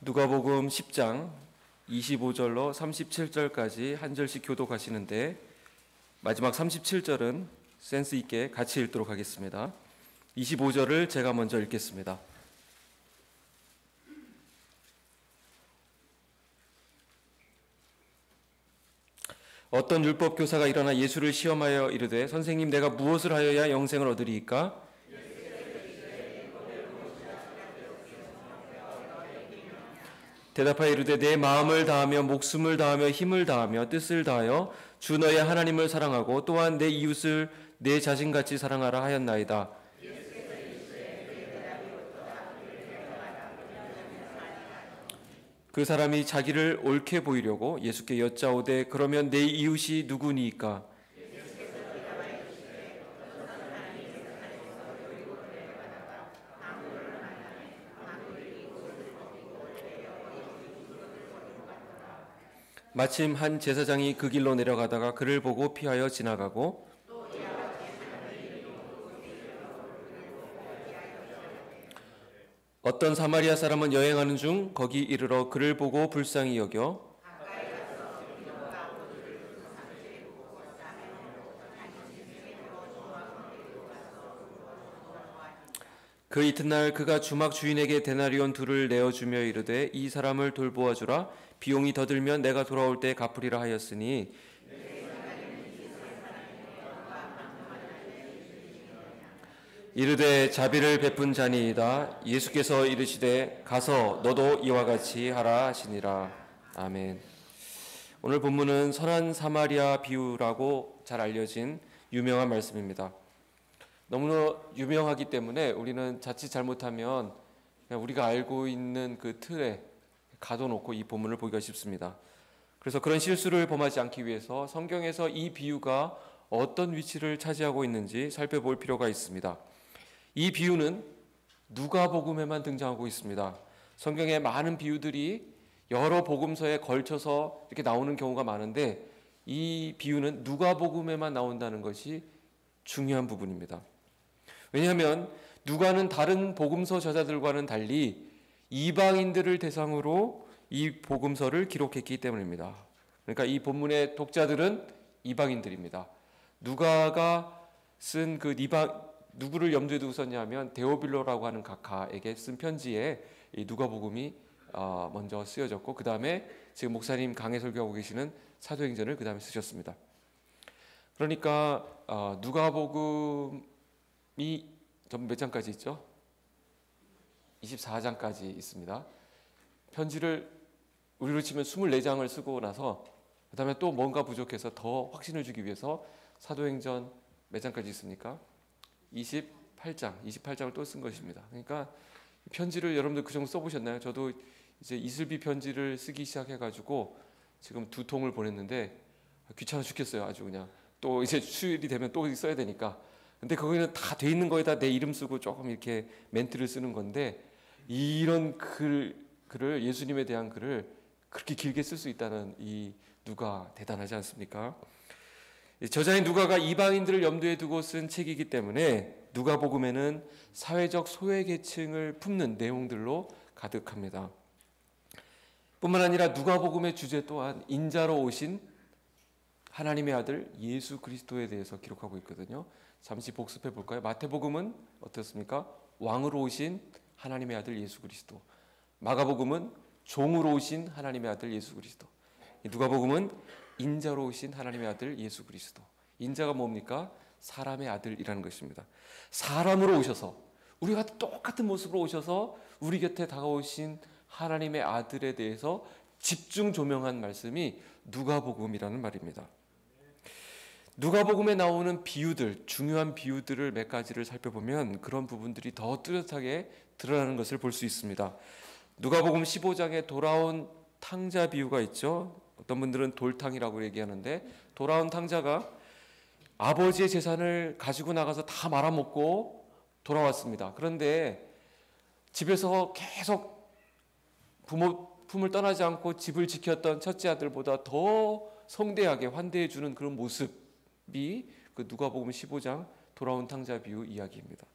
누가복음 10장 25절로 37절까지 한 절씩 교독하시는데 마지막 37절은 센스 있게 같이 읽도록 하겠습니다. 25절을 제가 먼저 읽겠습니다. 어떤 율법 교사가 일어나 예수를 시험하여 이르되 선생님, 내가 무엇을 하여야 영생을 얻으리이까? 대답하여 이르되 내 마음을 다하며 목숨을 다하며 힘을 다하며 뜻을 다하여 주 너의 하나님을 사랑하고 또한 내 이웃을 내 자신같이 사랑하라 하였나이다. 그 사람이 자기를 옳게 보이려고 예수께 여짜오되 그러면 내 이웃이 누구니이까? 마침 한 제사장이 그 길로 내려가다가 그를 보고 피하여 지나가고 어떤 사마리아 사람은 여행하는 중 거기 이르러 그를 보고 불쌍히 여겨 그 이튿날 그가 주막 주인에게 데나리온 둘을 내어주며 이르되 이 사람을 돌보아 주라. 비용이 더 들면 내가 돌아올 때 갚으리라 하였으니 이르되 자비를 베푼 자니이다. 예수께서 이르시되 가서 너도 이와 같이 하라 하시니라. 아멘. 오늘 본문은 선한 사마리아 비유라고 잘 알려진 유명한 말씀입니다. 너무나 유명하기 때문에 우리는 자칫 잘못하면 그냥 우리가 알고 있는 그 틀에 가둬놓고 이 본문을 보기가 쉽습니다. 그래서 그런 실수를 범하지 않기 위해서 성경에서 이 비유가 어떤 위치를 차지하고 있는지 살펴볼 필요가 있습니다. 이 비유는 누가복음에만 등장하고 있습니다. 성경의 많은 비유들이 여러 복음서에 걸쳐서 이렇게 나오는 경우가 많은데 이 비유는 누가복음에만 나온다는 것이 중요한 부분입니다. 왜냐하면 누가는 다른 복음서 저자들과는 달리 이방인들을 대상으로 이 복음서를 기록했기 때문입니다. 그러니까 이 본문의 독자들은 이방인들입니다. 누가가 쓴 그 누구를 염두에 두고 썼냐면 데오빌로라고 하는 각하에게 쓴 편지에 이 누가복음이 먼저 쓰여졌고 그 다음에 지금 목사님 강해 설교하고 계시는 사도행전을 그 다음에 쓰셨습니다. 그러니까 누가복음이 전부 몇 장까지 있죠? 24장까지 있습니다. 편지를 우리로 치면 24장을 쓰고 나서 그 다음에 또 뭔가 부족해서 더 확신을 주기 위해서 사도행전 몇 장까지 있습니까? 28장을 또 쓴 것입니다. 그러니까 편지를 여러분들 그 정도 써보셨나요? 저도 이제 이슬비 편지를 쓰기 시작해가지고 지금 2통을 보냈는데 귀찮아 죽겠어요. 아주 그냥 또 이제 수요일이 되면 또 써야 되니까. 근데 거기는 다 돼 있는 거에다 내 이름 쓰고 조금 이렇게 멘트를 쓰는 건데 이런 글을 예수님에 대한 글을 그렇게 길게 쓸 수 있다는 이 누가 대단하지 않습니까? 저자인 누가가 이방인들을 염두에 두고 쓴 책이기 때문에 누가복음에는 사회적 소외계층을 품는 내용들로 가득합니다. 뿐만 아니라 누가복음의 주제 또한 인자로 오신 하나님의 아들 예수 그리스도에 대해서 기록하고 있거든요. 잠시 복습해 볼까요? 마태복음은 어떻습니까? 왕으로 오신 하나님의 아들 예수 그리스도. 마가복음은 종으로 오신 하나님의 아들 예수 그리스도. 누가복음은 인자로 오신 하나님의 아들 예수 그리스도. 인자가 뭡니까? 사람의 아들이라는 것입니다. 사람으로 오셔서 우리가 똑같은 모습으로 오셔서 우리 곁에 다가오신 하나님의 아들에 대해서 집중 조명한 말씀이 누가복음이라는 말입니다. 누가복음에 나오는 비유들, 중요한 비유들을 몇 가지를 살펴보면 그런 부분들이 더 뚜렷하게 드러나는 것을 볼 수 있습니다. 누가복음 15장에 돌아온 탕자 비유가 있죠. 어떤 분들은 돌탕이라고 얘기하는데 돌아온 탕자가 아버지의 재산을 가지고 나가서 다 말아먹고 돌아왔습니다. 그런데 집에서 계속 품을 떠나지 않고 집을 지켰던 첫째 아들보다 더 성대하게 환대해 주는 그런 모습이 그 누가복음 15장 돌아온 탕자 비유 이야기입니다.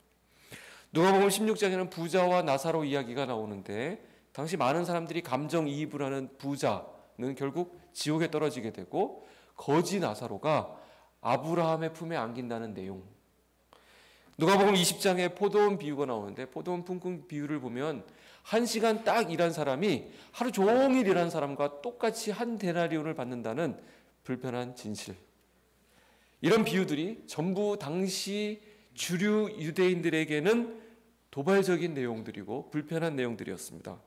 누가복음 16장에는 부자와 나사로 이야기가 나오는데 당시 많은 사람들이 감정이입을 하는 부자는 결국 지옥에 떨어지게 되고 거지 나사로가 아브라함의 품에 안긴다는 내용. 누가복음 20장에 포도원 비유가 나오는데 포도원 품꾼 비유를 보면 1시간 딱 일한 사람이 하루 종일 일한 사람과 똑같이 한 데나리온을 받는다는 불편한 진실. 이런 비유들이 전부 당시 주류 유대인들에게는 도발적인 내용들이고 불편한 내용들이었습니다.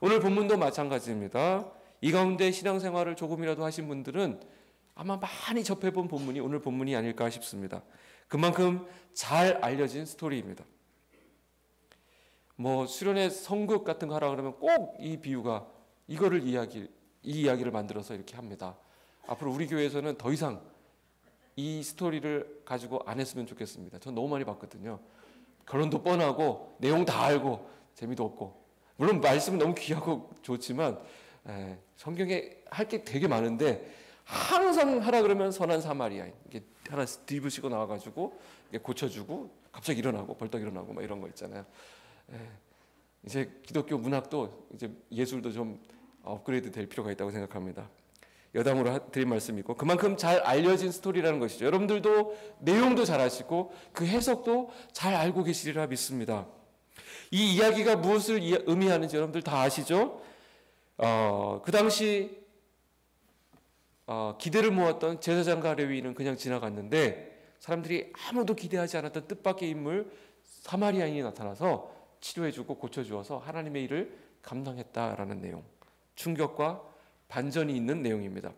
오늘 본문도 마찬가지입니다. 이 가운데 신앙생활을 조금이라도 하신 분들은 아마 많이 접해본 본문이 오늘 본문이 아닐까 싶습니다. 그만큼 잘 알려진 스토리입니다. 수련회 성극 같은 거 하라 그러면 꼭 이 비유가 이 이야기를 만들어서 이렇게 합니다. 앞으로 우리 교회에서는 더 이상 이 스토리를 가지고 안 했으면 좋겠습니다. 전 너무 많이 봤거든요. 결론도 뻔하고 내용 다 알고 재미도 없고, 물론 말씀은 너무 귀하고 좋지만 성경에 할 게 되게 많은데 항상 하라 그러면 선한 사마리아인 이게 하나 뒤부시고 나와가지고 고쳐주고 갑자기 일어나고 벌떡 일어나고 막 이런 거 있잖아요. 이제 기독교 문학도 이제 예술도 좀 업그레이드 될 필요가 있다고 생각합니다. 여담으로 드린 말씀이고 그만큼 잘 알려진 스토리라는 것이죠. 여러분들도 내용도 잘 아시고 그 해석도 잘 알고 계시리라 믿습니다. 이 이야기가 무엇을 의미하는지 여러분들 다 아시죠? 그 당시 기대를 모았던 제사장과 레위인은 그냥 지나갔는데 사람들이 아무도 기대하지 않았던 뜻밖의 인물 사마리아인이 나타나서 치료해주고 고쳐주어서 하나님의 일을 감당했다라는 내용, 충격과 반전이 있는 내용입니다.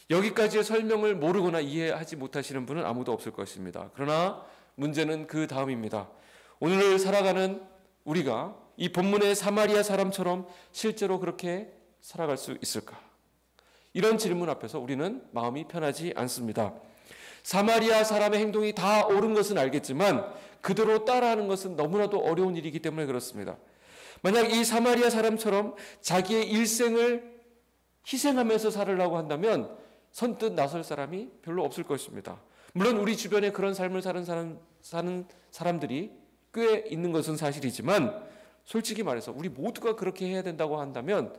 여기까지의 설명을 모르거나 이해하지 못하시는 분은 아무도 없을 것입니다. 그러나 문제는 그 다음입니다. 오늘 살아가는 우리가 이 본문의 사마리아 사람처럼 실제로 그렇게 살아갈 수 있을까? 이런 질문 앞에서 우리는 마음이 편하지 않습니다. 사마리아 사람의 행동이 다 옳은 것은 알겠지만 그대로 따라하는 것은 너무나도 어려운 일이기 때문에 그렇습니다. 만약 이 사마리아 사람처럼 자기의 일생을 희생하면서 살으려고 한다면 선뜻 나설 사람이 별로 없을 것입니다. 물론 우리 주변에 그런 삶을 사는 사람들이 꽤 있는 것은 사실이지만 솔직히 말해서 우리 모두가 그렇게 해야 된다고 한다면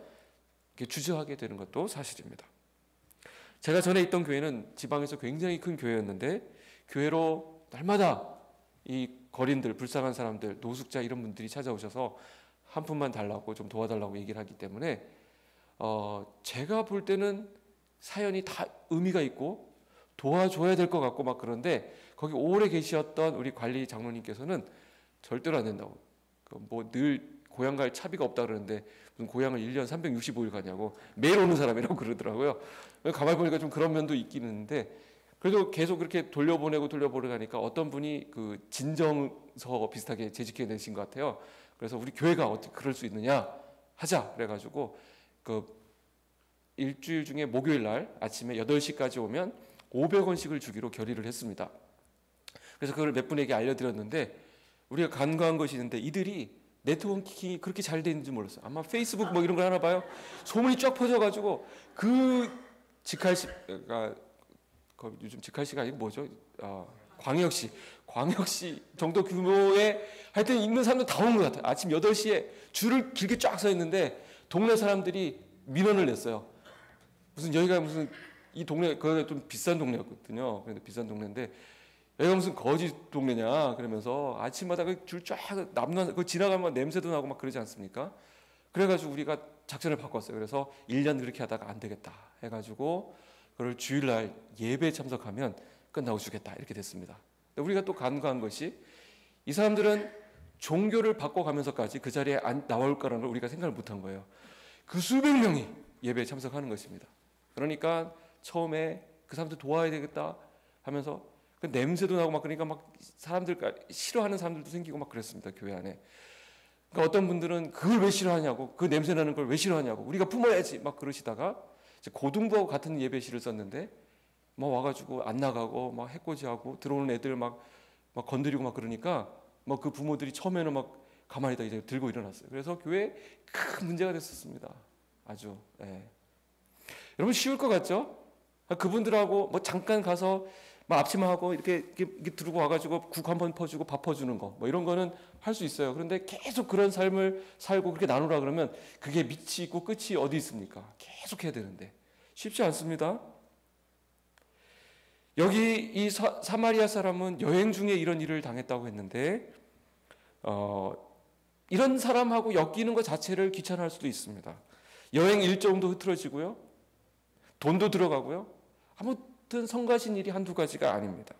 주저하게 되는 것도 사실입니다. 제가 전에 있던 교회는 지방에서 굉장히 큰 교회였는데 교회로 날마다 이 거린들, 불쌍한 사람들, 노숙자 이런 분들이 찾아오셔서 한 푼만 달라고 좀 도와달라고 얘기를 하기 때문에 제가 볼 때는 사연이 다 의미가 있고 도와줘야 될 것 같고 막 그런데 거기 오래 계셨던 우리 관리 장로님께서는 절대로 안 된다고, 늘 고향 갈 차비가 없다 그러는데 무슨 고향을 1년 365일 가냐고, 매일 오는 사람이라고 그러더라고요. 가만히 보니까 좀 그런 면도 있긴 있는데 그래도 계속 그렇게 돌려보내고 가니까 어떤 분이 그 진정서 비슷하게 재직해 내신 것 같아요. 그래서 우리 교회가 어떻게 그럴 수 있느냐 하자 그래가지고 그 일주일 중에 목요일 날 아침에 8시까지 오면 500원씩을 주기로 결의를 했습니다. 그래서 그걸 몇 분에게 알려드렸는데 우리가 간과한 것이 있는데 이들이 네트워킹이 그렇게 잘 되는지 몰랐어요. 아마 페이스북 뭐 이런 걸 하나 봐요. 소문이 쫙 퍼져가지고 그 직할시가 요즘 직할시가 아니고 뭐죠? 광역시 정도 규모의 하여튼 있는 사람들 다 온 것 같아요. 아침 8시에 줄을 길게 쫙 서 있는데 동네 사람들이 민원을 냈어요. 여기가 무슨 이 동네 거기가 좀 비싼 동네였거든요. 그런데 비싼 동네인데 여기가 무슨 거지 동네냐 그러면서 아침마다 그 줄 쫙 그 지나가면 냄새도 나고 막 그러지 않습니까? 그래가지고 우리가 작전을 바꿨어요. 그래서 1년 그렇게 하다가 안 되겠다 해가지고 그걸 주일날 예배에 참석하면 끝나고 주겠다 이렇게 됐습니다. 우리가 또 간과한 것이 이 사람들은 종교를 바꿔가면서까지 그 자리에 나올 거라는 걸 우리가 생각을 못한 거예요. 그 수백 명이 예배에 참석하는 것입니다. 그러니까 처음에 그 사람들 도와야 되겠다 하면서 그 냄새도 나고 막 그러니까 막 사람들 싫어하는 사람들도 생기고 막 그랬습니다. 교회 안에. 그러니까 어떤 분들은 그걸 왜 싫어하냐고, 그 냄새 나는 걸 왜 싫어하냐고, 우리가 품어야지 막 그러시다가 고등부하고 같은 예배실을 썼는데 막 와가지고 안 나가고 막 해코지하고 들어오는 애들 막 건드리고 막 그러니까 막 그 부모들이 처음에는 막 가만히 이제 들고 일어났어요. 그래서 교회에 큰 문제가 됐었습니다. 아주. 여러분 쉬울 것 같죠? 그분들하고 뭐 잠깐 가서 막 앞치마하고 이렇게 들고 와가지고 국 한번 퍼주고 밥 퍼주는 거, 뭐 이런 거는 할 수 있어요. 그런데 계속 그런 삶을 살고 그렇게 나누라 그러면 그게 밑이 있고 끝이 어디 있습니까? 계속 해야 되는데 쉽지 않습니다. 여기 이 사마리아 사람은 여행 중에 이런 일을 당했다고 했는데 이런 사람하고 엮이는 것 자체를 귀찮아할 수도 있습니다. 여행 일정도 흐트러지고요, 돈도 들어가고요, 아무튼 성가신 일이 한두 가지가 아닙니다.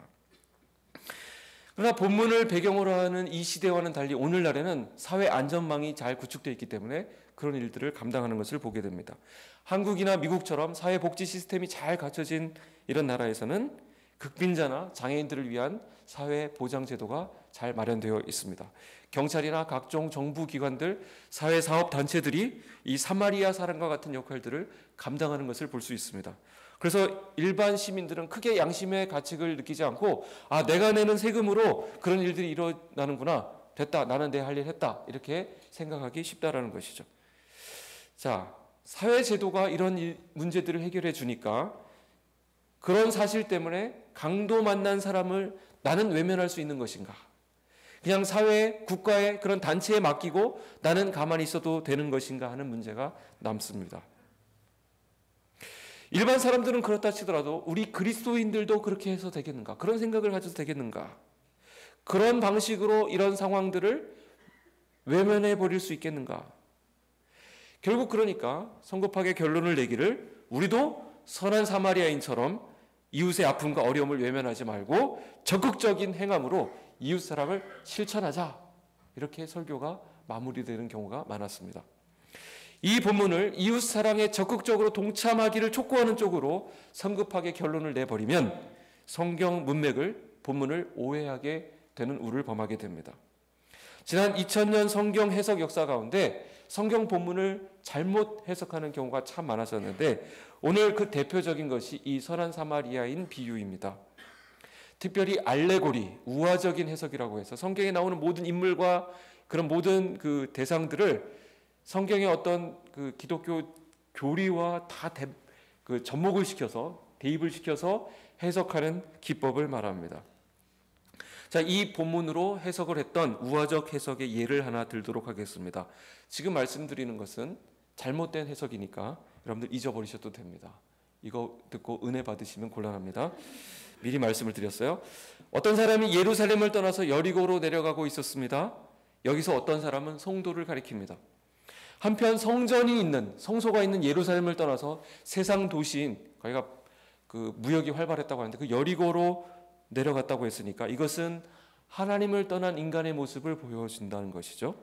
그러나 본문을 배경으로 하는 이 시대와는 달리 오늘날에는 사회 안전망이 잘 구축되어 있기 때문에 그런 일들을 감당하는 것을 보게 됩니다. 한국이나 미국처럼 사회복지 시스템이 잘 갖춰진 이런 나라에서는 극빈자나 장애인들을 위한 사회보장제도가 잘 마련되어 있습니다. 경찰이나 각종 정부기관들, 사회사업단체들이 이 사마리아 사람과 같은 역할들을 감당하는 것을 볼 수 있습니다. 그래서 일반 시민들은 크게 양심의 가책을 느끼지 않고 내가 내는 세금으로 그런 일들이 일어나는구나, 됐다, 나는 내 할 일 했다, 이렇게 생각하기 쉽다라는 것이죠. 자, 사회제도가 이런 문제들을 해결해 주니까 그런 사실 때문에 강도 만난 사람을 나는 외면할 수 있는 것인가? 그냥 사회, 국가의 그런 단체에 맡기고 나는 가만히 있어도 되는 것인가 하는 문제가 남습니다. 일반 사람들은 그렇다 치더라도 우리 그리스도인들도 그렇게 해서 되겠는가? 그런 생각을 가져도 되겠는가? 그런 방식으로 이런 상황들을 외면해 버릴 수 있겠는가? 결국 그러니까 성급하게 결론을 내기를 우리도 선한 사마리아인처럼 이웃의 아픔과 어려움을 외면하지 말고 적극적인 행함으로 이웃 사랑을 실천하자, 이렇게 설교가 마무리되는 경우가 많았습니다. 이 본문을 이웃 사랑에 적극적으로 동참하기를 촉구하는 쪽으로 성급하게 결론을 내버리면 성경 문맥을, 본문을 오해하게 되는 우를 범하게 됩니다. 지난 2000년 성경 해석 역사 가운데 성경 본문을 잘못 해석하는 경우가 참 많았었는데 오늘 그 대표적인 것이 이 선한 사마리아인 비유입니다. 특별히 알레고리, 우화적인 해석이라고 해서 성경에 나오는 모든 인물과 그런 모든 그 대상들을 성경의 어떤 그 기독교 교리와 다 접목을 시켜서, 대입을 시켜서 해석하는 기법을 말합니다. 자, 이 본문으로 해석을 했던 우화적 해석의 예를 하나 들도록 하겠습니다. 지금 말씀드리는 것은 잘못된 해석이니까 여러분들 잊어버리셔도 됩니다. 이거 듣고 은혜 받으시면 곤란합니다. 미리 말씀을 드렸어요. 어떤 사람이 예루살렘을 떠나서 여리고로 내려가고 있었습니다. 여기서 어떤 사람은 성도를 가리킵니다. 한편 성전이 있는, 성소가 있는 예루살렘을 떠나서 세상 도시인, 거기가 그 무역이 활발했다고 하는데 그 여리고로 내려갔다고 했으니까 이것은 하나님을 떠난 인간의 모습을 보여준다는 것이죠.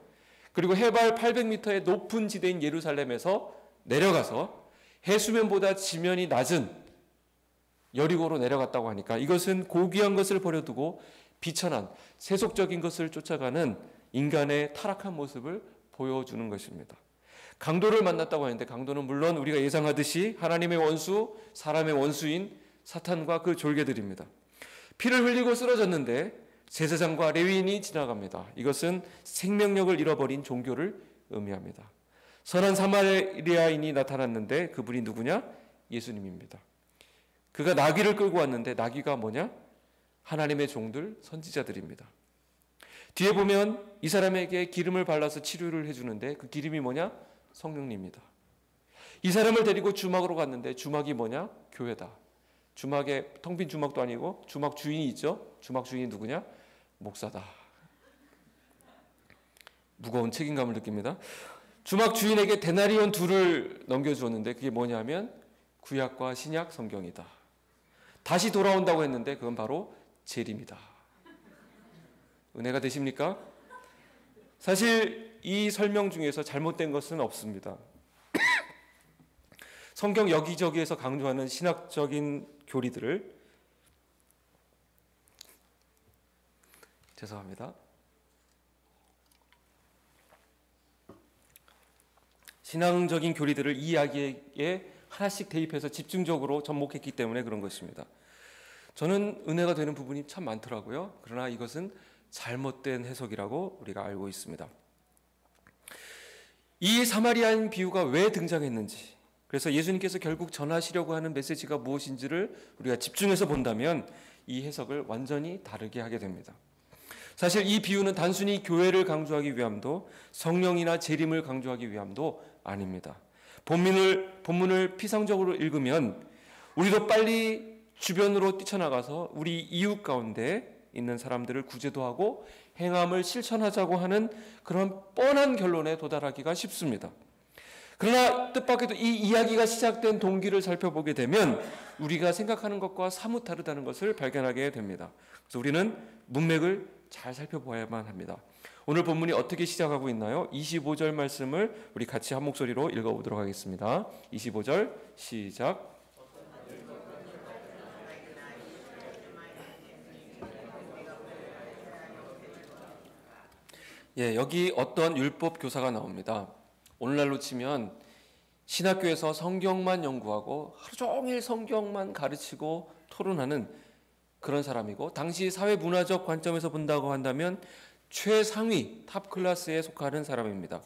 그리고 해발 800m의 높은 지대인 예루살렘에서 내려가서 해수면보다 지면이 낮은 여리고로 내려갔다고 하니까 이것은 고귀한 것을 버려두고 비천한 세속적인 것을 쫓아가는 인간의 타락한 모습을 보여주는 것입니다. 강도를 만났다고 하는데 강도는 물론 우리가 예상하듯이 하나님의 원수, 사람의 원수인 사탄과 그 졸개들입니다. 피를 흘리고 쓰러졌는데 제사장과 레위인이 지나갑니다. 이것은 생명력을 잃어버린 종교를 의미합니다. 선한 사마리아인이 나타났는데 그분이 누구냐? 예수님입니다. 그가 나귀를 끌고 왔는데 나귀가 뭐냐? 하나님의 종들, 선지자들입니다. 뒤에 보면 이 사람에게 기름을 발라서 치료를 해주는데 그 기름이 뭐냐? 성령님입니다. 이 사람을 데리고 주막으로 갔는데 주막이 뭐냐? 교회다. 주막에 텅 빈 주막도 아니고 주막 주인이 있죠. 주막 주인이 누구냐? 목사다. 무거운 책임감을 느낍니다. 주막 주인에게 데나리온 2를 넘겨주었는데 그게 뭐냐면 구약과 신약 성경이다. 다시 돌아온다고 했는데 그건 바로 재림이다. 은혜가 되십니까? 사실 이 설명 중에서 잘못된 것은 없습니다. 성경 여기저기에서 강조하는 신학적인 교리들을, 죄송합니다. 신앙적인 교리들을 이 이야기에 하나씩 대입해서 집중적으로 접목했기 때문에 그런 것입니다. 저는 은혜가 되는 부분이 참 많더라고요. 그러나 이것은 잘못된 해석이라고 우리가 알고 있습니다. 이 사마리아인 비유가 왜 등장했는지, 그래서 예수님께서 결국 전하시려고 하는 메시지가 무엇인지를 우리가 집중해서 본다면 이 해석을 완전히 다르게 하게 됩니다. 사실 이 비유는 단순히 교회를 강조하기 위함도 성령이나 재림을 강조하기 위함도 아닙니다. 본문을 피상적으로 읽으면 우리도 빨리 주변으로 뛰쳐나가서 우리 이웃 가운데 있는 사람들을 구제도 하고 행함을 실천하자고 하는 그런 뻔한 결론에 도달하기가 쉽습니다. 그러나 뜻밖에도 이 이야기가 시작된 동기를 살펴보게 되면 우리가 생각하는 것과 사뭇 다르다는 것을 발견하게 됩니다. 그래서 우리는 문맥을 잘 살펴보아야만 합니다. 오늘 본문이 어떻게 시작하고 있나요? 25절 말씀을 우리 같이 한 목소리로 읽어보도록 하겠습니다. 25절 시작. 여기 어떤 율법 교사가 나옵니다. 오늘날로 치면 신학교에서 성경만 연구하고 하루 종일 성경만 가르치고 토론하는 그런 사람이고, 당시 사회 문화적 관점에서 본다고 한다면 최상위 탑 클래스에 속하는 사람입니다.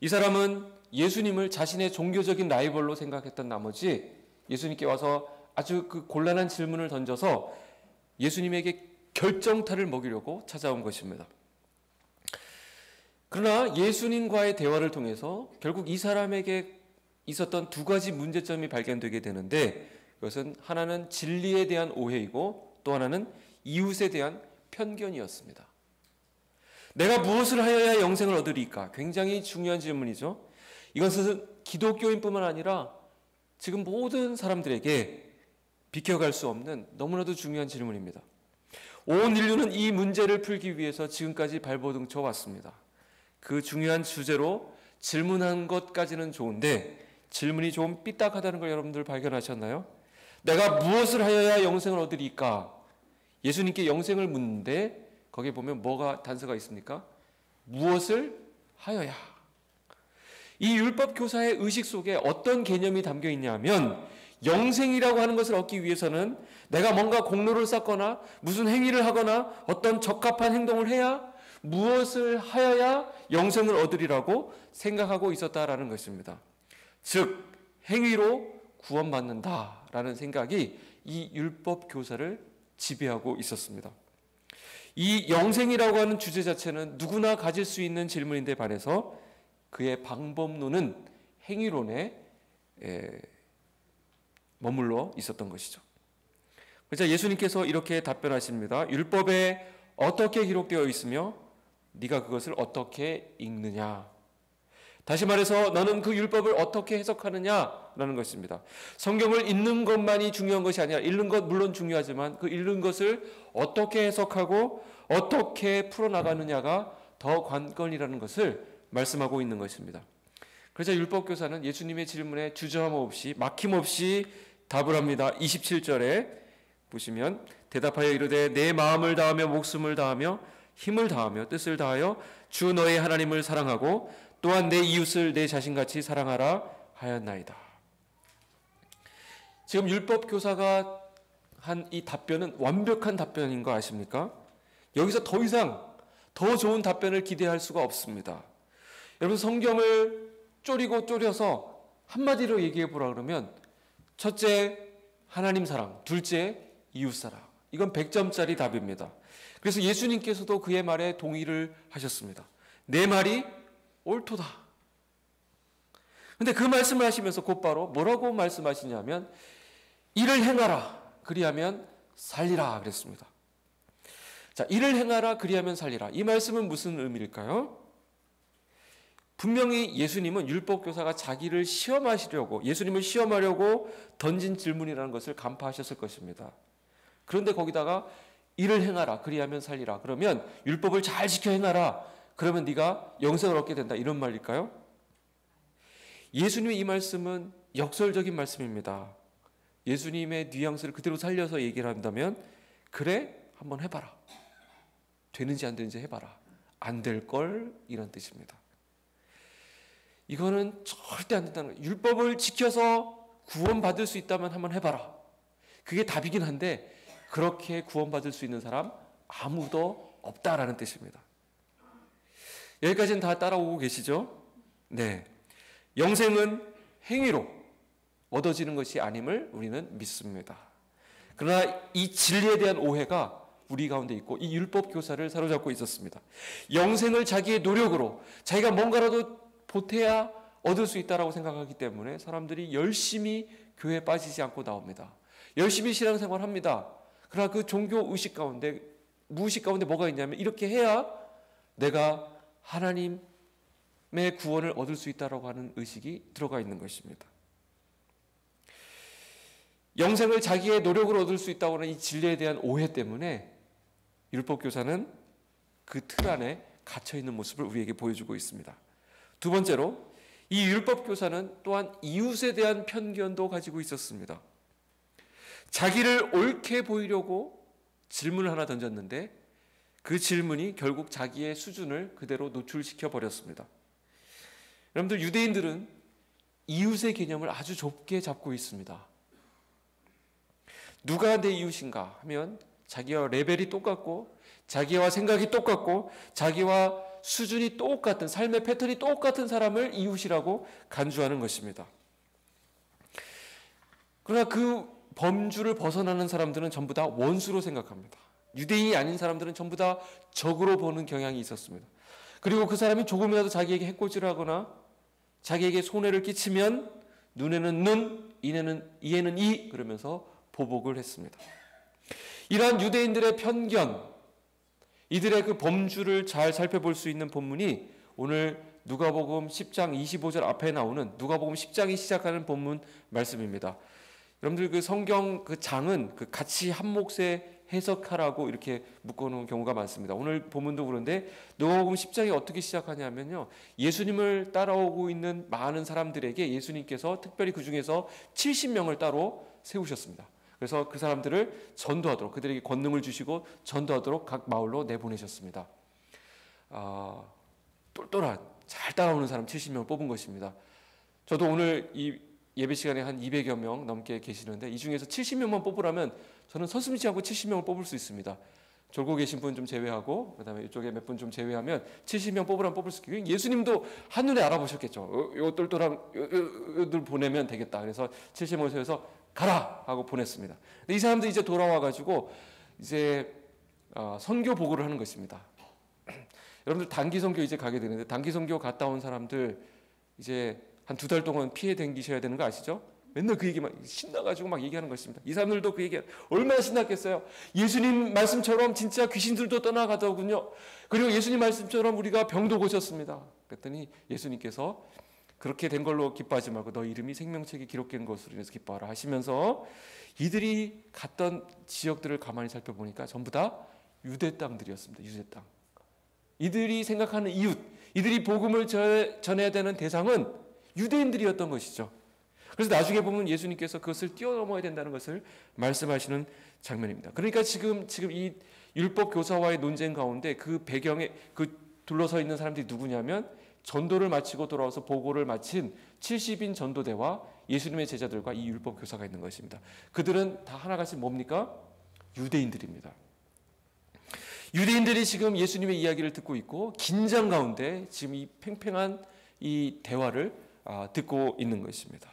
이 사람은 예수님을 자신의 종교적인 라이벌로 생각했던 나머지 예수님께 와서 아주 그 곤란한 질문을 던져서 예수님에게 결정타를 먹이려고 찾아온 것입니다. 그러나 예수님과의 대화를 통해서 결국 이 사람에게 있었던 두 가지 문제점이 발견되게 되는데, 그것은 하나는 진리에 대한 오해이고 또 하나는 이웃에 대한 편견이었습니다. 내가 무엇을 하여야 영생을 얻으리까? 굉장히 중요한 질문이죠. 이것은 기독교인뿐만 아니라 지금 모든 사람들에게 비켜갈 수 없는 너무나도 중요한 질문입니다. 온 인류는 이 문제를 풀기 위해서 지금까지 발버둥쳐 왔습니다. 그 중요한 주제로 질문한 것까지는 좋은데 질문이 좀 삐딱하다는 걸 여러분들 발견하셨나요? 내가 무엇을 하여야 영생을 얻으리까? 예수님께 영생을 묻는데 거기에 보면 뭐가 단서가 있습니까? 무엇을 하여야. 이 율법 교사의 의식 속에 어떤 개념이 담겨 있냐면, 영생이라고 하는 것을 얻기 위해서는 내가 뭔가 공로를 쌓거나 무슨 행위를 하거나 어떤 적합한 행동을 해야, 무엇을 하여야 영생을 얻으리라고 생각하고 있었다라는 것입니다. 즉 행위로 구원받는다라는 생각이 이 율법 교사를 지배하고 있었습니다. 이 영생이라고 하는 주제 자체는 누구나 가질 수 있는 질문인데 반해서 그의 방법론은 행위론에 머물러 있었던 것이죠. 그래서 예수님께서 이렇게 답변하십니다. 율법에 어떻게 기록되어 있으며 네가 그것을 어떻게 읽느냐. 다시 말해서 너는 그 율법을 어떻게 해석하느냐라는 것입니다. 성경을 읽는 것만이 중요한 것이 아니라, 읽는 것 물론 중요하지만 그 읽는 것을 어떻게 해석하고 어떻게 풀어나가느냐가 더 관건이라는 것을 말씀하고 있는 것입니다. 그래서 율법교사는 예수님의 질문에 주저함 없이 막힘없이 답을 합니다. 27절에 보시면 대답하여 이르되 내 마음을 다하며 목숨을 다하며 힘을 다하며 뜻을 다하여 주 너의 하나님을 사랑하고 또한 내 이웃을 내 자신같이 사랑하라 하였나이다. 지금 율법 교사가 한 이 답변은 완벽한 답변인 거 아십니까? 여기서 더 이상 더 좋은 답변을 기대할 수가 없습니다. 여러분, 성경을 쪼려서 한마디로 얘기해 보라 그러면 첫째 하나님 사랑, 둘째 이웃 사랑. 이건 100점짜리 답입니다. 그래서 예수님께서도 그의 말에 동의를 하셨습니다. 내 말이 옳도다. 근데 그 말씀을 하시면서 곧바로 뭐라고 말씀하시냐면 이를 행하라 그리하면 살리라 그랬습니다. 자, 이를 행하라 그리하면 살리라. 이 말씀은 무슨 의미일까요? 분명히 예수님은 율법교사가 자기를 시험하시려고, 예수님을 시험하려고 던진 질문이라는 것을 간파하셨을 것입니다. 그런데 거기다가 이를 행하라 그리하면 살리라. 그러면 율법을 잘 지켜 행하라. 그러면 네가 영생을 얻게 된다. 이런 말일까요? 예수님의 이 말씀은 역설적인 말씀입니다. 예수님의 뉘앙스를 그대로 살려서 얘기를 한다면 그래? 한번 해봐라. 되는지 안 되는지 해봐라. 안 될 걸 이런 뜻입니다. 이거는 절대 안 된다는 거예요. 율법을 지켜서 구원받을 수 있다면 한번 해봐라. 그게 답이긴 한데 그렇게 구원받을 수 있는 사람 아무도 없다라는 뜻입니다. 여기까지는 다 따라오고 계시죠? 네. 영생은 행위로 얻어지는 것이 아님을 우리는 믿습니다. 그러나 이 진리에 대한 오해가 우리 가운데 있고 이 율법 교사를 사로잡고 있었습니다. 영생을 자기의 노력으로 자기가 뭔가라도 보태야 얻을 수 있다라고 생각하기 때문에 사람들이 열심히 교회에 빠지지 않고 나옵니다. 열심히 신앙생활 합니다. 그러나 그 종교 의식 가운데, 무의식 가운데 뭐가 있냐면 이렇게 해야 내가 하나님의 구원을 얻을 수 있다라고 하는 의식이 들어가 있는 것입니다. 영생을 자기의 노력으로 얻을 수 있다고 하는 이 진리에 대한 오해 때문에 율법 교사는 그 틀 안에 갇혀 있는 모습을 우리에게 보여주고 있습니다. 두 번째로 이 율법 교사는 또한 이웃에 대한 편견도 가지고 있었습니다. 자기를 옳게 보이려고 질문을 하나 던졌는데 그 질문이 결국 자기의 수준을 그대로 노출시켜 버렸습니다. 여러분들, 유대인들은 이웃의 개념을 아주 좁게 잡고 있습니다. 누가 내 이웃인가 하면 자기와 레벨이 똑같고 자기와 생각이 똑같고 자기와 수준이 똑같은, 삶의 패턴이 똑같은 사람을 이웃이라고 간주하는 것입니다. 그러나 그 범주를 벗어나는 사람들은 전부 다 원수로 생각합니다. 유대인이 아닌 사람들은 전부 다 적으로 보는 경향이 있었습니다. 그리고 그 사람이 조금이라도 자기에게 해코지를 하거나 자기에게 손해를 끼치면 눈에는 눈, 이에는 이 그러면서 보복을 했습니다. 이러한 유대인들의 편견, 이들의 그 범주를 잘 살펴볼 수 있는 본문이 오늘 누가복음 10장 25절 앞에 나오는 누가복음 10장이 시작하는 본문 말씀입니다. 여러분들, 그 성경 그 장은 그 같이 한 몫에 해석하라고 이렇게 묶어놓은 경우가 많습니다. 오늘 본문도 그런데 누가복음 10장이 어떻게 시작하냐면요, 예수님을 따라오고 있는 많은 사람들에게 예수님께서 특별히 그 중에서 70명을 따로 세우셨습니다. 그래서 그 사람들을 전도하도록, 그들에게 권능을 주시고 전도하도록 각 마을로 내보내셨습니다. 똘똘한 잘 따라오는 사람 70명을 뽑은 것입니다. 저도 오늘 이 예배 시간에 한 200여 명 넘게 계시는데 이 중에서 70명만 뽑으라면 저는 서슴지 않고 70명을 뽑을 수 있습니다. 졸고 계신 분 좀 제외하고 그다음에 이쪽에 몇 분 좀 제외하면 70명 뽑으라면 뽑을 수 있고, 예수님도 한눈에 알아보셨겠죠. 요 똘똘한 요들 보내면 되겠다. 그래서 70명을 세워서 가라 하고 보냈습니다. 근데 이 사람들이 이제 돌아와 가지고 이제 선교 보고를 하는 것입니다. 여러분들 단기 선교 이제 가게 되는데 단기 선교 갔다 온 사람들 이제 한 2달 동안 피해 댕기셔야 되는 거 아시죠? 맨날 그 얘기만 신나가지고 막 얘기하는 것입니다. 이 사람들도 그 얘기 얼마나 신났겠어요. 예수님 말씀처럼 진짜 귀신들도 떠나가더군요. 그리고 예수님 말씀처럼 우리가 병도 고쳤습니다. 그랬더니 예수님께서 그렇게 된 걸로 기뻐하지 말고 너 이름이 생명책에 기록된 것으로 인해서 기뻐하라 하시면서 이들이 갔던 지역들을 가만히 살펴보니까 전부 다 유대 땅들이었습니다. 유대 땅. 이들이 생각하는 이웃, 이들이 복음을 전해야 되는 대상은 유대인들이었던 것이죠. 그래서 나중에 보면 예수님께서 그것을 뛰어넘어야 된다는 것을 말씀하시는 장면입니다. 그러니까 지금 이 율법 교사와의 논쟁 가운데 그 배경에 그 둘러서 있는 사람들이 누구냐면 전도를 마치고 돌아와서 보고를 마친 70인 전도대와 예수님의 제자들과 이 율법 교사가 있는 것입니다. 그들은 다 하나같이 뭡니까? 유대인들입니다. 유대인들이 지금 예수님의 이야기를 듣고 있고 긴장 가운데 지금 이 팽팽한 이 대화를 듣고 있는 것입니다.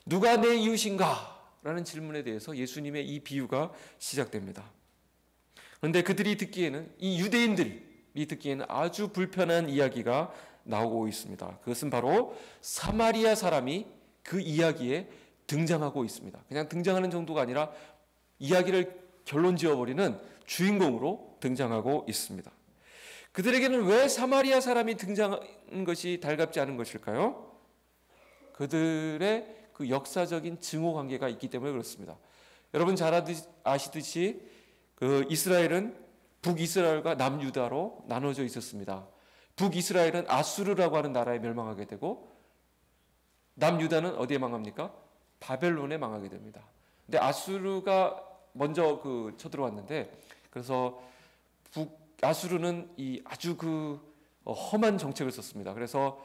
누가 내 이웃인가? 라는 질문에 대해서 예수님의 이 비유가 시작됩니다. 그런데 그들이 듣기에는, 이 유대인들이 듣기에는 아주 불편한 이야기가 나오고 있습니다. 그것은 바로 사마리아 사람이 그 이야기에 등장하고 있습니다. 그냥 등장하는 정도가 아니라 이야기를 결론 지어버리는 주인공으로 등장하고 있습니다. 그들에게는 왜 사마리아 사람이 등장한 것이 달갑지 않은 것일까요? 그들의 그 역사적인 증오 관계가 있기 때문에 그렇습니다. 여러분 잘 아시듯이 그 이스라엘은 북이스라엘과 남유다로 나눠져 있었습니다. 북이스라엘은 아수르라고 하는 나라에 멸망하게 되고 남유다는 어디에 망합니까? 바벨론에 망하게 됩니다. 근데 아수르가 먼저 쳐들어왔는데, 그래서 아수르는 이 아주 험한 정책을 썼습니다. 그래서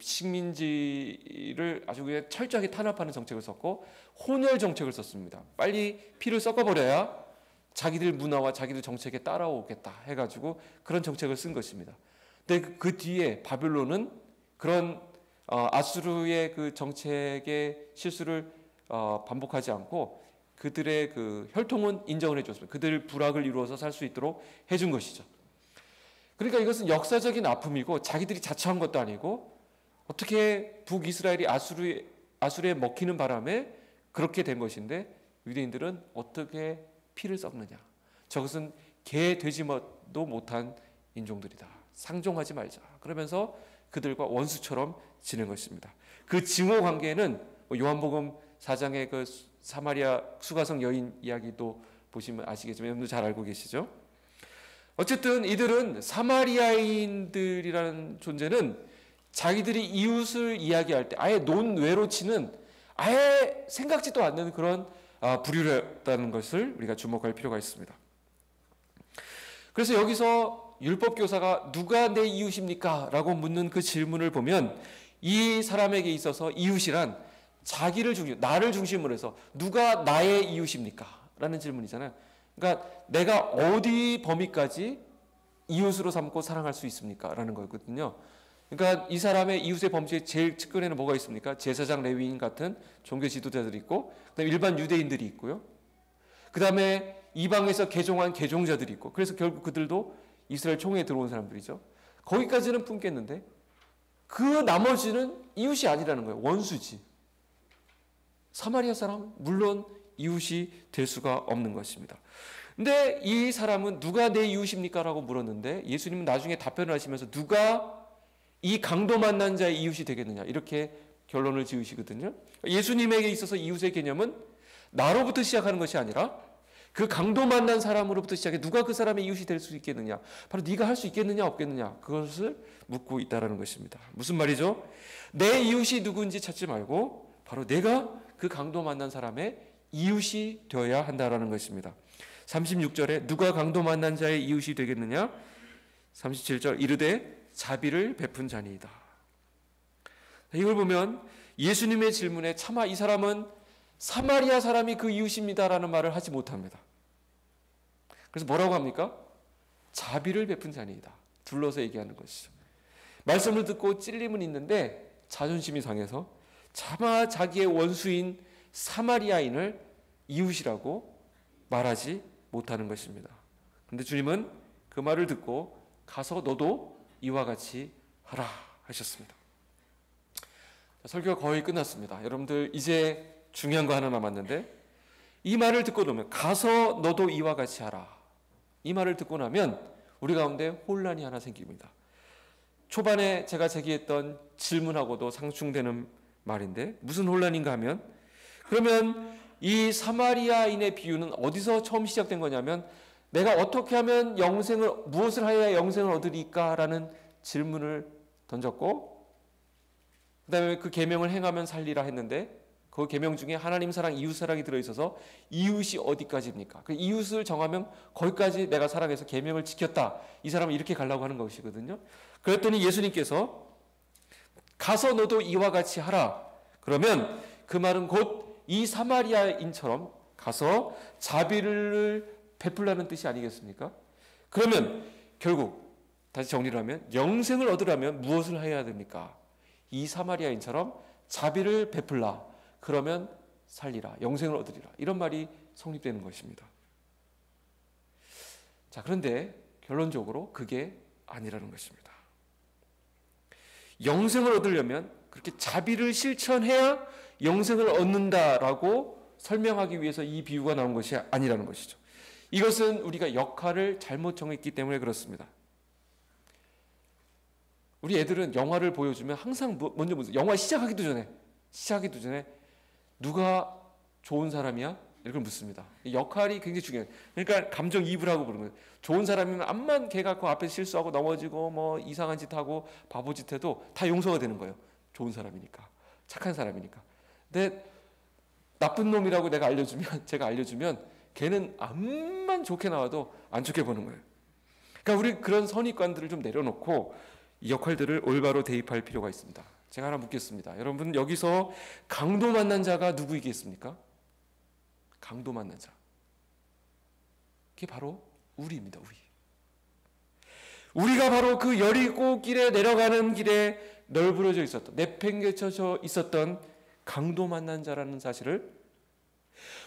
식민지를 아주 그냥 철저하게 탄압하는 정책을 썼고 혼혈 정책을 썼습니다. 빨리 피를 섞어버려야 자기들 문화와 자기들 정책에 따라오겠다 해가지고 그런 정책을 쓴 것입니다. 근데 그 뒤에 바벨론은 그런 아수르의 그 정책의 실수를 반복하지 않고 그들의 그 혈통은 인정을 해줬습니다. 그들 부락을 이루어서 살 수 있도록 해준 것이죠. 그러니까 이것은 역사적인 아픔이고 자기들이 자처한 것도 아니고 어떻게 북이스라엘이 아수르에 먹히는 바람에 그렇게 된 것인데 유대인들은 어떻게 피를 썩느냐. 저것은 개 돼지도 못한 인종들이다. 상종하지 말자. 그러면서 그들과 원수처럼 지낸 것입니다. 그 증오 관계는 요한복음 4장의 그 사마리아 수가성 여인 이야기도 보시면 아시겠지만 여러분도 잘 알고 계시죠? 어쨌든 이들은 사마리아인들이라는 존재는 자기들이 이웃을 이야기할 때 아예 논외로 치는 아예 생각지도 않는 그런 부류였다는 것을 우리가 주목할 필요가 있습니다. 그래서 여기서 율법교사가 누가 내 이웃입니까? 라고 묻는 그 질문을 보면 이 사람에게 있어서 이웃이란 나를 중심으로 해서 누가 나의 이웃입니까? 라는 질문이잖아요. 그러니까 내가 어디 범위까지 이웃으로 삼고 사랑할 수 있습니까? 라는 거거든요. 그러니까 이 사람의 이웃의 범죄의 제일 측근에는 뭐가 있습니까? 제사장 레위인 같은 종교 지도자들이 있고 그다음에 일반 유대인들이 있고요. 그다음에 이방에서 개종한 개종자들이 있고 그래서 결국 그들도 이스라엘 총회에 들어온 사람들이죠. 거기까지는 품겠는데 그 나머지는 이웃이 아니라는 거예요. 원수지. 사마리아 사람은 물론 이웃이 될 수가 없는 것입니다. 근데 이 사람은 누가 내 이웃입니까? 라고 물었는데 예수님은 나중에 답변을 하시면서 누가 이 강도 만난 자의 이웃이 되겠느냐 이렇게 결론을 지으시거든요. 예수님에게 있어서 이웃의 개념은 나로부터 시작하는 것이 아니라 그 강도 만난 사람으로부터 시작해 누가 그 사람의 이웃이 될 수 있겠느냐 바로 네가 할 수 있겠느냐 없겠느냐 그것을 묻고 있다는 것입니다. 무슨 말이죠? 내 이웃이 누구인지 찾지 말고 바로 내가 그 강도 만난 사람의 이웃이 되어야 한다는 것입니다. 36절에 누가 강도 만난 자의 이웃이 되겠느냐 37절 이르되 자비를 베푼 자니이다. 이걸 보면 예수님의 질문에 차마 이 사람은 사마리아 사람이 그 이웃입니다라는 말을 하지 못합니다. 그래서 뭐라고 합니까? 자비를 베푼 자니이다. 둘러서 얘기하는 것이죠. 말씀을 듣고 찔림은 있는데 자존심이 상해서 차마 자기의 원수인 사마리아인을 이웃이라고 말하지 못하는 것입니다. 그런데 주님은 그 말을 듣고 가서 너도 이와 같이 하라 하셨습니다. 설교가 거의 끝났습니다. 여러분들 이제 중요한 거 하나 남았는데 이 말을 듣고 나면 가서 너도 이와 같이 하라. 이 말을 듣고 나면 우리 가운데 혼란이 하나 생깁니다. 초반에 제가 제기했던 질문하고도 상충되는 말인데 무슨 혼란인가 하면 그러면 이 사마리아인의 비유는 어디서 처음 시작된 거냐면 내가 어떻게 하면 무엇을 하여야 영생을 얻으리까라는 질문을 던졌고 그 다음에 그 계명을 행하면 살리라 했는데 그 계명 중에 하나님 사랑, 이웃 사랑이 들어있어서 이웃이 어디까지입니까? 그 이웃을 정하면 거기까지 내가 사랑해서 계명을 지켰다. 이 사람은 이렇게 가려고 하는 것이거든요. 그랬더니 예수님께서 가서 너도 이와 같이 하라. 그러면 그 말은 곧 이 사마리아인처럼 가서 자비를 베풀라는 뜻이 아니겠습니까? 그러면 결국 다시 정리를 하면 영생을 얻으려면 무엇을 해야 됩니까? 이 사마리아인처럼 자비를 베풀라. 그러면 살리라. 영생을 얻으리라. 이런 말이 성립되는 것입니다. 자, 그런데 결론적으로 그게 아니라는 것입니다. 영생을 얻으려면 그렇게 자비를 실천해야 영생을 얻는다라고 설명하기 위해서 이 비유가 나온 것이 아니라는 것이죠. 이것은 우리가 역할을 잘못 정했기 때문에 그렇습니다. 우리 애들은 영화를 보여주면 항상 먼저 영화 시작하기도 전에 누가 좋은 사람이야? 이걸 묻습니다. 역할이 굉장히 중요해요. 그러니까 감정이입을 하고 그러는 거예요. 좋은 사람이면 암만 걔가 그 앞에 실수하고 넘어지고 뭐 이상한 짓 하고 바보짓 해도 다 용서가 되는 거예요. 좋은 사람이니까. 착한 사람이니까. 근데 나쁜 놈이라고 제가 알려주면 걔는 암만 좋게 나와도 안 좋게 보는 거예요. 그러니까 우리 그런 선입관들을 좀 내려놓고 이 역할들을 올바로 대입할 필요가 있습니다. 제가 하나 묻겠습니다. 여러분 여기서 강도 만난 자가 누구이겠습니까? 강도 만난 자. 그게 바로 우리입니다. 우리가 바로 그 여리고 길에 내려가는 길에 널브러져 있었던 내팽개쳐져 있었던 강도 만난 자라는 사실을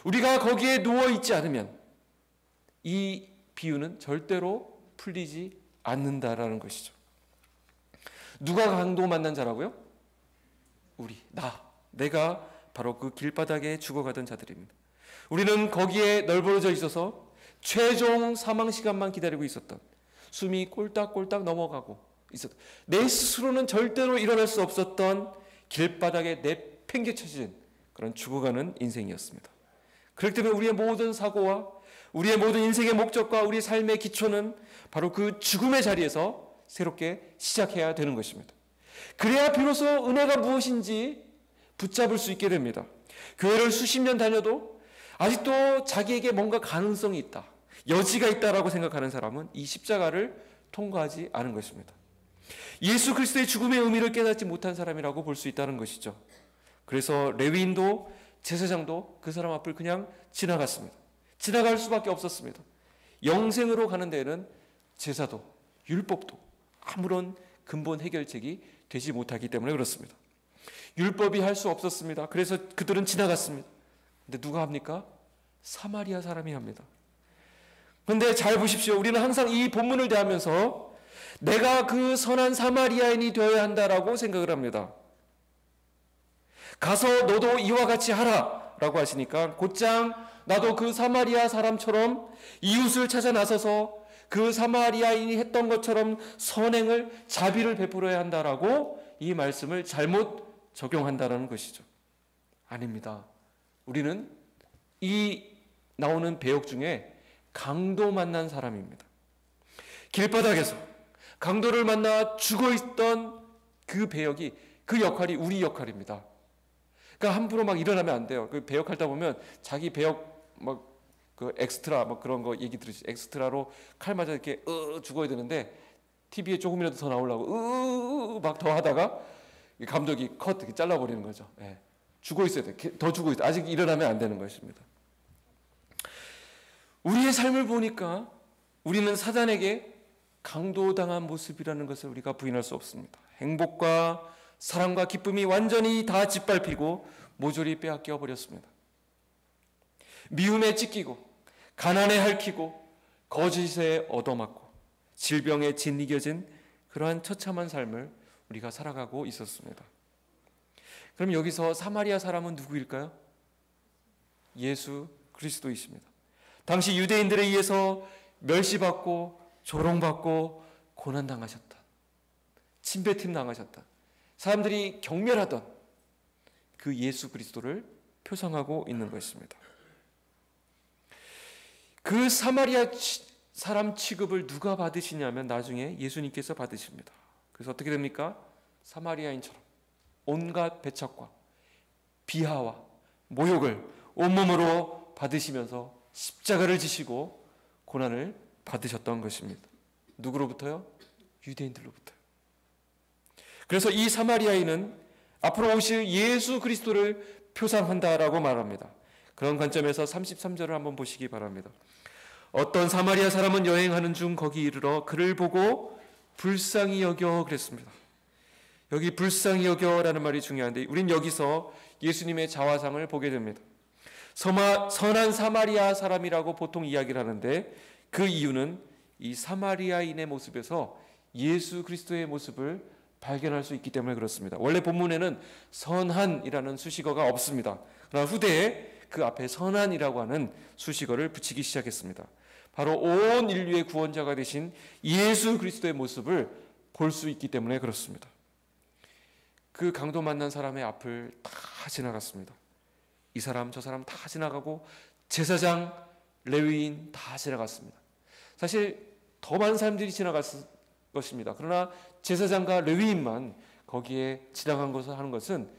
우리가 거기에 누워있지 않으면 이 비유는 절대로 풀리지 않는다라는 것이죠. 누가 강도 만난 자라고요? 내가 바로 그 길바닥에 죽어가던 자들입니다. 우리는 거기에 널브러져 있어서 최종 사망 시간만 기다리고 있었던, 숨이 꼴딱꼴딱 넘어가고 있었던, 내 스스로는 절대로 일어날 수 없었던 길바닥에 내팽개쳐진 그런 죽어가는 인생이었습니다. 그렇기 때문에 우리의 모든 사고와 우리의 모든 인생의 목적과 우리 삶의 기초는 바로 그 죽음의 자리에서 새롭게 시작해야 되는 것입니다. 그래야 비로소 은혜가 무엇인지 붙잡을 수 있게 됩니다. 교회를 수십 년 다녀도 아직도 자기에게 뭔가 가능성이 있다, 여지가 있다라고 생각하는 사람은 이 십자가를 통과하지 않은 것입니다. 예수 그리스도의 죽음의 의미를 깨닫지 못한 사람이라고 볼 수 있다는 것이죠. 그래서 레위인도 제사장도 그 사람 앞을 그냥 지나갔습니다. 지나갈 수밖에 없었습니다. 영생으로 가는 데에는 제사도 율법도 아무런 근본 해결책이 되지 못하기 때문에 그렇습니다. 율법이 할 수 없었습니다. 그래서 그들은 지나갔습니다. 근데 누가 합니까? 사마리아 사람이 합니다. 그런데 잘 보십시오. 우리는 항상 이 본문을 대하면서 내가 그 선한 사마리아인이 되어야 한다라고 생각을 합니다. 가서 너도 이와 같이 하라 라고 하시니까 곧장 나도 그 사마리아 사람처럼 이웃을 찾아 나서서 그 사마리아인이 했던 것처럼 선행을, 자비를 베풀어야 한다라고 이 말씀을 잘못 적용한다라는 것이죠. 아닙니다. 우리는 이 나오는 배역 중에 강도 만난 사람입니다. 길바닥에서 강도를 만나 죽어있던 그 배역이, 그 역할이 우리 역할입니다. 그러니까 함부로 막 일어나면 안 돼요. 그 배역하다 보면 자기 배역 그 엑스트라 그런 거 얘기 들으시죠. 엑스트라로 칼 맞아 이렇게 죽어야 되는데 TV에 조금이라도 더 나오려고 막 더 하다가 감독이 컷 이렇게 잘라버리는 거죠. 예. 죽어 있어야 돼. 더 죽어 있어. 아직 일어나면 안 되는 것입니다. 우리의 삶을 보니까 우리는 사단에게 강도당한 모습이라는 것을 우리가 부인할 수 없습니다. 행복과 사랑과 기쁨이 완전히 다 짓밟히고 모조리 빼앗겨 버렸습니다. 미움에 찢기고 가난에 핥히고 거짓에 얻어맞고 질병에 짓이겨진 그러한 처참한 삶을 우리가 살아가고 있었습니다. 그럼 여기서 사마리아 사람은 누구일까요? 예수 그리스도이십니다. 당시 유대인들에 의해서 멸시받고 조롱받고 고난당하셨다, 침뱉음 당하셨다, 사람들이 경멸하던 그 예수 그리스도를 표상하고 있는 것입니다. 그 사마리아 사람 취급을 누가 받으시냐면 나중에 예수님께서 받으십니다. 그래서 어떻게 됩니까? 사마리아인처럼 온갖 배척과 비하와 모욕을 온몸으로 받으시면서 십자가를 지시고 고난을 받으셨던 것입니다. 누구로부터요? 유대인들로부터요. 그래서 이 사마리아인은 앞으로 오실 예수 그리스도를 표상한다라고 말합니다. 그런 관점에서 33절을 한번 보시기 바랍니다. 어떤 사마리아 사람은 여행하는 중 거기 이르러 그를 보고 불쌍히 여겨 그랬습니다. 여기 불쌍히 여겨라는 말이 중요한데 우린 여기서 예수님의 자화상을 보게 됩니다. 선한 사마리아 사람이라고 보통 이야기를 하는데 그 이유는 이 사마리아인의 모습에서 예수 그리스도의 모습을 발견할 수 있기 때문에 그렇습니다. 원래 본문에는 선한이라는 수식어가 없습니다. 그러나 후대에 그 앞에 선한이라고 하는 수식어를 붙이기 시작했습니다. 바로 온 인류의 구원자가 되신 예수 그리스도의 모습을 볼 수 있기 때문에 그렇습니다. 그 강도 만난 사람의 앞을 다 지나갔습니다. 이 사람 저 사람 다 지나가고 제사장, 레위인 다 지나갔습니다. 사실 더 많은 사람들이 지나갔을 것입니다. 그러나 제사장과 레위인만 거기에 지나간 것을 하는 것은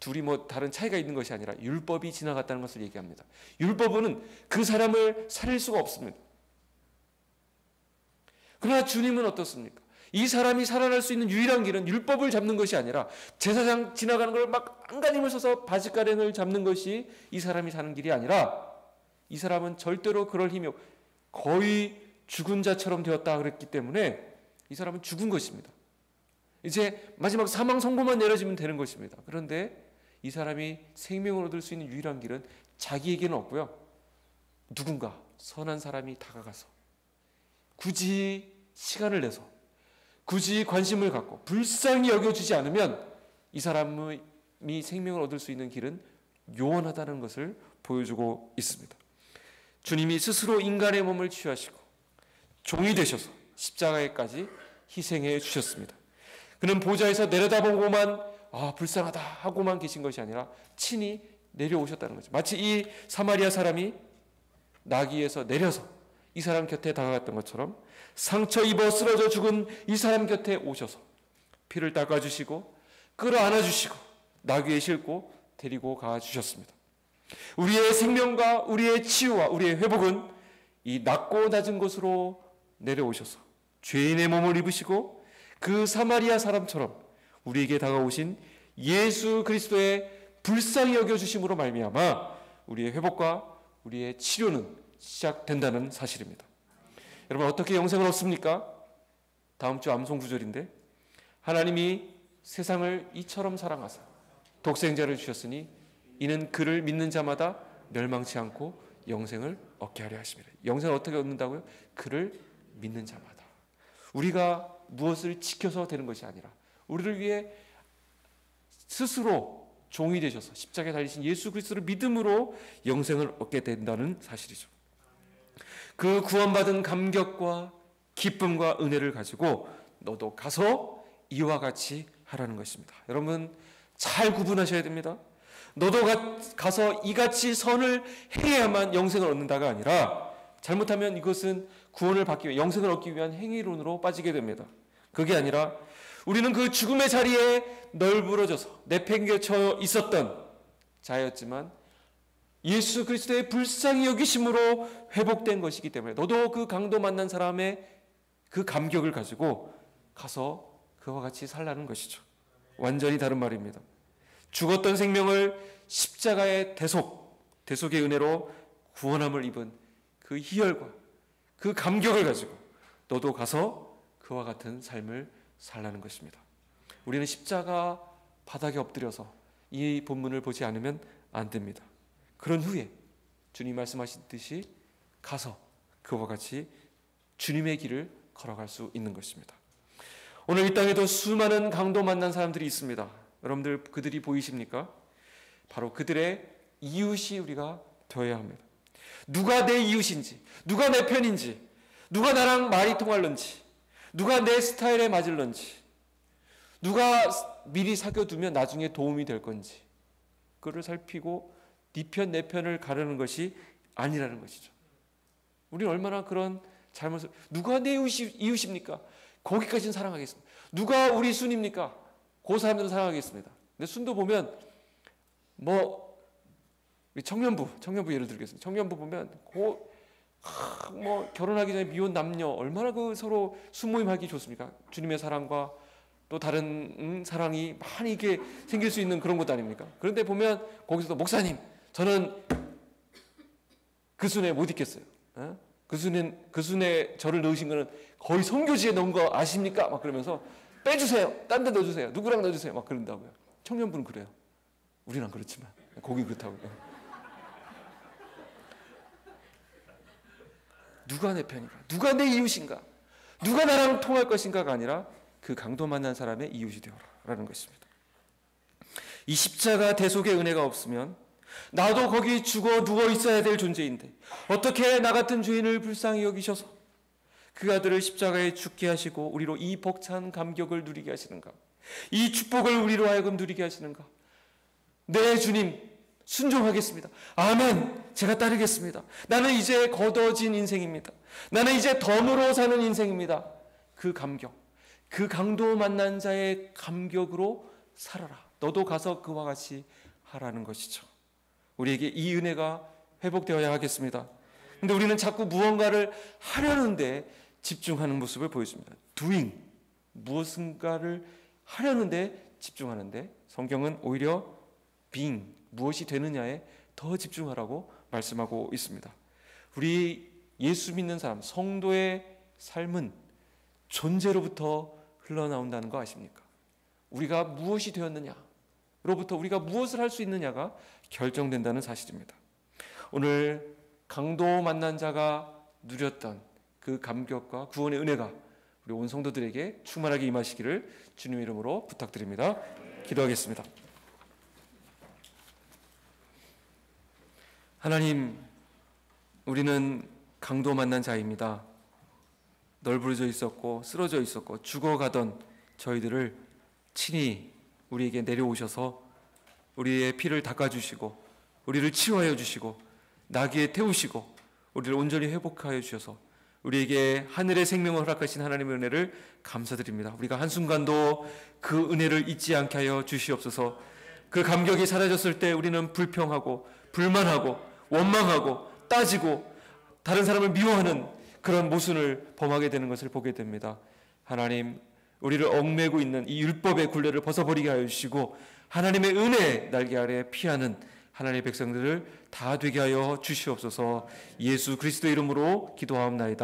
둘이 다른 차이가 있는 것이 아니라 율법이 지나갔다는 것을 얘기합니다. 율법은 그 사람을 살릴 수가 없습니다. 그러나 주님은 어떻습니까? 이 사람이 살아날 수 있는 유일한 길은 율법을 잡는 것이 아니라 제사장 지나가는 걸 막 안간힘을 써서 바짓가랭을 잡는 것이 이 사람이 사는 길이 아니라 이 사람은 절대로 그럴 힘이 없고 거의 죽은 자처럼 되었다 그랬기 때문에 이 사람은 죽은 것입니다. 이제 마지막 사망 선고만 내려지면 되는 것입니다. 그런데 이 사람이 생명을 얻을 수 있는 유일한 길은 자기에게는 없고요, 누군가 선한 사람이 다가가서 굳이 시간을 내서 굳이 관심을 갖고 불쌍히 여겨주지 않으면 이 사람이 생명을 얻을 수 있는 길은 요원하다는 것을 보여주고 있습니다. 주님이 스스로 인간의 몸을 취하시고 종이 되셔서 십자가에까지 희생해 주셨습니다. 그는 보좌에서 내려다보고만 불쌍하다 하고만 계신 것이 아니라 친히 내려오셨다는 거죠. 마치 이 사마리아 사람이 나귀에서 내려서 이 사람 곁에 다가갔던 것처럼 상처 입어 쓰러져 죽은 이 사람 곁에 오셔서 피를 닦아주시고 끌어안아 주시고 나귀에 싣고 데리고 가주셨습니다. 우리의 생명과 우리의 치유와 우리의 회복은 이 낮고 낮은 곳으로 내려오셔서 죄인의 몸을 입으시고 그 사마리아 사람처럼 우리에게 다가오신 예수 그리스도의 불쌍히 여겨주심으로 말미암아 우리의 회복과 우리의 치료는 시작된다는 사실입니다. 여러분, 어떻게 영생을 얻습니까? 다음 주 암송 구절인데, 하나님이 세상을 이처럼 사랑하사 독생자를 주셨으니 이는 그를 믿는 자마다 멸망치 않고 영생을 얻게 하려 하십니다. 영생을 어떻게 얻는다고요? 그를 믿는 자마다. 우리가 무엇을 지켜서 되는 것이 아니라 우리를 위해 스스로 종이 되셔서 십자가에 달리신 예수 그리스도를 믿음으로 영생을 얻게 된다는 사실이죠. 그 구원받은 감격과 기쁨과 은혜를 가지고 너도 가서 이와 같이 하라는 것입니다. 여러분, 잘 구분하셔야 됩니다. 너도 가서 이같이 선을 행해야만 영생을 얻는다가 아니라, 잘못하면 이것은 구원을 받기 위해 영생을 얻기 위한 행위론으로 빠지게 됩니다. 그게 아니라 우리는 그 죽음의 자리에 널브러져서 내팽개쳐 있었던 자였지만 예수 그리스도의 불쌍히 여기심으로 회복된 것이기 때문에 너도 그 강도 만난 사람의 그 감격을 가지고 가서 그와 같이 살라는 것이죠. 완전히 다른 말입니다. 죽었던 생명을 십자가의 대속의 은혜로 구원함을 입은 그 희열과 그 감격을 가지고 너도 가서 그와 같은 삶을 살라는 것입니다. 우리는 십자가 바닥에 엎드려서 이 본문을 보지 않으면 안 됩니다. 그런 후에 주님 말씀하시듯이 가서 그와 같이 주님의 길을 걸어갈 수 있는 것입니다. 오늘 이 땅에도 수많은 강도 만난 사람들이 있습니다. 여러분들, 그들이 보이십니까? 바로 그들의 이웃이 우리가 되어야 합니다. 누가 내 이웃인지, 누가 내 편인지, 누가 나랑 말이 통할런지, 누가 내 스타일에 맞을런지, 누가 미리 사귀어두면 나중에 도움이 될 건지, 그를 살피고 네 편, 내 편을 가르는 것이 아니라는 것이죠. 우리는 얼마나 그런 잘못을, 누가 내 이웃입니까? 거기까지는 사랑하겠습니다. 누가 우리 순입니까? 그 사람들은 사랑하겠습니다. 근데 순도 보면 청년부 예를 들겠습니다. 청년부 보면 결혼하기 전에 미혼 남녀 얼마나 그 서로 순모임하기 좋습니까? 주님의 사랑과 또 다른 사랑이 많이 이렇게 생길 수 있는 그런 것 아닙니까? 그런데 보면 거기서도 목사님, 저는 그 순에 못 있겠어요. 그 순에 저를 넣으신 거는 거의 선교지에 넣은 거 아십니까? 막 그러면서 빼주세요. 딴 데 넣어주세요. 누구랑 넣어주세요. 막 그런다고요. 청년부는 그래요. 우리는 안 그렇지만 거기 그렇다고요. 누가 내 편인가? 누가 내 이웃인가? 누가 나랑 통할 것인가가 아니라 그 강도 만난 사람의 이웃이 되어라라는 것입니다. 이 십자가 대속의 은혜가 없으면 나도 거기 죽어 누워 있어야 될 존재인데 어떻게 나 같은 죄인을 불쌍히 여기셔서 그 아들을 십자가에 죽게 하시고 우리로 이 벅찬 감격을 누리게 하시는가? 이 축복을 우리로 하여금 누리게 하시는가? 네, 주님, 순종하겠습니다. 아멘. 제가 따르겠습니다. 나는 이제 걷어진 인생입니다. 나는 이제 덤으로 사는 인생입니다. 그 감격, 그 강도 만난 자의 감격으로 살아라. 너도 가서 그와 같이 하라는 것이죠. 우리에게 이 은혜가 회복되어야 하겠습니다. 그런데 우리는 자꾸 무언가를 하려는데 집중하는 모습을 보여줍니다. doing, 무엇인가를 하려는데 집중하는데 성경은 오히려 being, 무엇이 되느냐에 더 집중하라고 말씀하고 있습니다. 우리 예수 믿는 사람, 성도의 삶은 존재로부터 흘러나온다는 거 아십니까? 우리가 무엇이 되었느냐? 로부터 우리가 무엇을 할 수 있느냐가 결정된다는 사실입니다. 오늘 강도 만난 자가 누렸던 그 감격과 구원의 은혜가 우리 온 성도들에게 충만하게 임하시기를 주님 이름으로 부탁드립니다. 기도하겠습니다. 하나님, 우리는 강도 만난 자입니다. 널브러져 있었고 쓰러져 있었고 죽어가던 저희들을 친히 우리에게 내려오셔서 우리의 피를 닦아주시고 우리를 치유하여 주시고 나귀에 태우시고 우리를 온전히 회복하여 주셔서 우리에게 하늘의 생명을 허락하신 하나님의 은혜를 감사드립니다. 우리가 한순간도 그 은혜를 잊지 않게 하여 주시옵소서. 그 감격이 사라졌을 때 우리는 불평하고 불만하고 원망하고 따지고 다른 사람을 미워하는 그런 모순을 범하게 되는 것을 보게 됩니다. 하나님, 우리를 얽매고 있는 이 율법의 굴레를 벗어버리게 하여 주시고 하나님의 은혜 날개 아래 피하는 하나님의 백성들을 다 되게 하여 주시옵소서. 예수 그리스도 이름으로 기도하옵나이다.